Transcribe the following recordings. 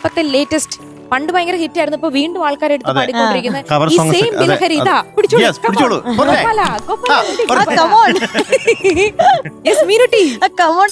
ഇപ്പത്തെ ലേറ്റസ്റ്റ് പണ്ട് ഭയങ്കര ഹിറ്റ് ആയിരുന്നു, ഇപ്പൊ വീണ്ടും ആൾക്കാർ എടുത്ത് അതെ. പാടിക്കൊണ്ടിരിക്കുന്ന Cover ഈ songs സെയിം അതെ, ബിലഹരി. അതെ. ഇതാ പിടിച്ചോളൂ, Yes, പിടിച്ചോളൂ. പോരെ. Come on. Yes, Meenutty. Come on.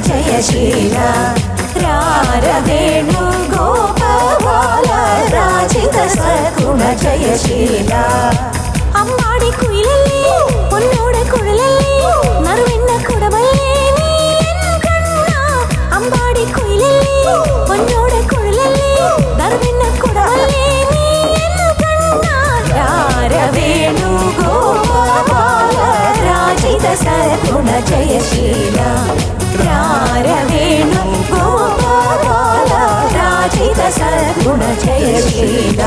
Jayasheela രാരവേണു Gopala Rajitha സഗുണ Jayasheela അമ്മാടി കുയിലല്ലേ പൊന്നോടെ കുഴലല്ലേ നറുവെണ്ണ കുടവല്ലേ നീ എൻ കണ്ണ അമ്പാടി കുയിലല്ലേ പൊന്നോടെ കുഴലല്ലേ നറുവെണ്ണ കുടവല്ലേ നീ എൻ കണ്ണ രാരവേണു ഗോപാല രാജിത സഗുണ ജയശീല രാരവേണു ഗോപാല രാജിത സഗുണ ജയശീല.